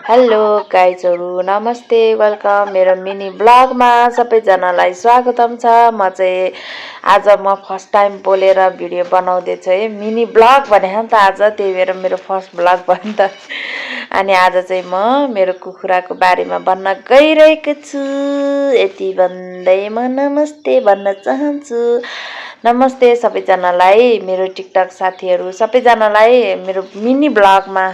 Hello गाइजहरु नमस्ते welcome मेरो mini ब्लगमा सबैजनालाई स्वागतम छ। म चाहिँ आज फर्स्ट टाइम बोलेर भिडियो बनाउँदै छु है। मिनी ब्लग भने नि त आज, त्यही भएर मेरो फर्स्ट ब्लग भयो नि त। अनि आज चाहिँ म मेरो कुखुराको बारेमा भन्न गइरहेको छु। यति भन्दै म नमस्ते भन्न चाहन्छु। नमस्ते सबैजनालाई, मेरो टिकटक साथीहरू सबैजनालाई मेरो मिनी ब्लगमा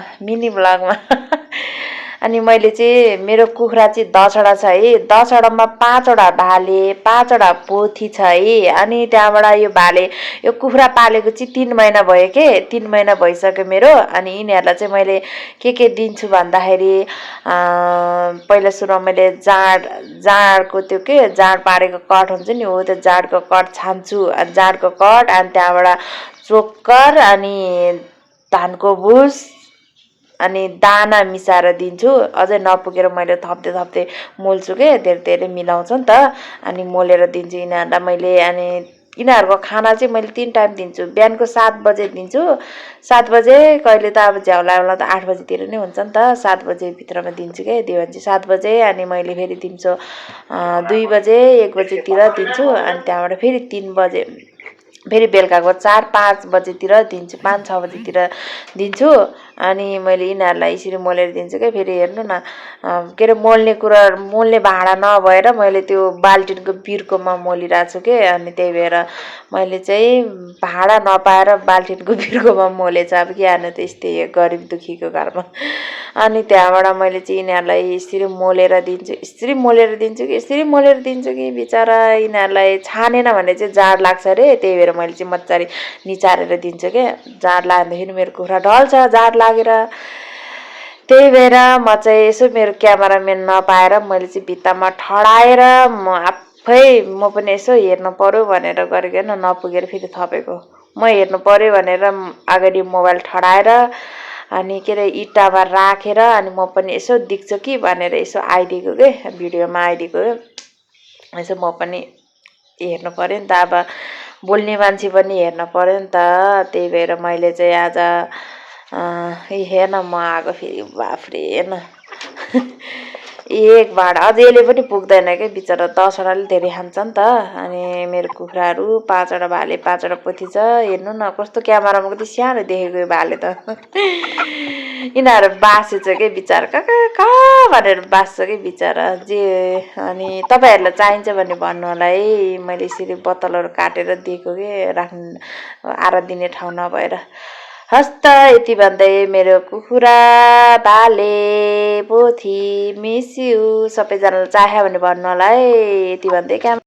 अनि मैले चाहिँ मेरो कुखुरा चाहिँ 10वटा छ है। 10वटामा 5वटा भाले, 5वटा पोथी छ है। अनि त्यहाँबाट यो भाले यो कुखुरा पालेको चाहिँ 3 महिना भयो के, 3 महिना भइसक्यो मेरो। अनि यिनीहरूलाई चाहिँ मैले के दिन्छु भन्दाखेरि पहिला सुरुमा मैले जाँडको त्यो के जाँड पारेको कट हुन्छ नि, हो त्यो जाँडको कट छान्छु। अनि जाँडको कट अनि त्यहाँबाट चोकर अनि धानको भुस अनि दाना मिसाएर दिन्छु। अझै नपुगेर मैले थप्दै मोल्छु के, धेरै मिलाउँछ नि त। अनि मोलेर दिन्छु यिनीहरूलाई मैले। अनि यिनीहरूको खाना चाहिँ मैले 3 टाइम दिन्छु। बिहानको 7 बजे दिन्छु, 7 बजे, कहिले त अब झ्याउला त 8 बजेतिर नै हुन्छ नि त, 7 बजे भित्रमा दिन्छु के, दियो भने चाहिँ 7 बजे। अनि मैले फेरि दिन्छु 2 बजे 1 बजेतिर दिन्छु। अनि त्यहाँबाट फेरि 3 बजे, फेरि बेलुकाको 4-5 बजेतिर दिन्छु, 5-6 बजेतिर दिन्छु। अनि मैले यिनीहरूलाई यसरी मोलेर दिन्छु क्या। फेरि हेर्नु न, के अरे मोल्ने भाँडा नभएर मैले त्यो बाल्टिनको बिर्कोमा मोलिरहेको छु के। अनि त्यही भएर मैले चाहिँ भाँडा नपाएर बाल्टिनको बिर्कोमा मोलेछ। अब के हाल्नु त, यस्तै गरिब दुखीको घरमा। अनि त्यहाँबाट मैले चाहिँ यिनीहरूलाई यसरी मोलेर दिन्छु कि बिचरा यिनीहरूलाई छानेन भने चाहिँ जाड लाग्छ अरे। त्यही भएर मैले चाहिँ मजाले निचारेर दिन्छु क्या। जाड लाग्दाखेरि मेरो कुखुरा ढल्छ जाड लागेर। त्यही भएर म चाहिँ यसो मेरो क्यामेराम्यान नपाएर मैले चाहिँ भित्तामा ठडाएर म पनि यसो हेर्नु पर्यो भनेर गरिकन नपुगेर फेरि थपेको। म हेर्नु पर्यो भनेर अगाडि मोबाइल ठडाएर अनि के अरे इँटामा राखेर अनि म पनि यसो देख्छु कि भनेर यसो आइदिएको के, भिडियोमा आइदिएको। यसो म पनि हेर्नु पर्यो नि त, अब बोल्ने मान्छे पनि हेर्न पर्यो नि त। त्यही भएर मैले चाहिँ आज हेर्न म आएको फेरि, बाफ्रे हेर्न एक भाँडा अझ यसले पनि पुग्दैन क्या बिचरा, 10वटाले धेरै खान्छ नि त। अनि मेरो कुखुराहरू 5वटा भाले 5वटा पोथी छ। हेर्नु न कस्तो क्यामेरामा कति सानो देखेको यो भाले त। यिनीहरू बासेछ कि बिचरा, कहाँ भनेर बाँच्छ कि बिचरा जे। अनि तपाईँहरूलाई चाहिन्छ भने भन्नु होला है। मैले यसरी बोतलहरू काटेर दिएको कि, राख्नु आरा दिने ठाउँ नभएर। हस् त, यति भन्दै मेरो कुखुरा भाले पोथी मिस यु सबैजनालाई चाहियो भने भन्नु होला है। यति भन्दै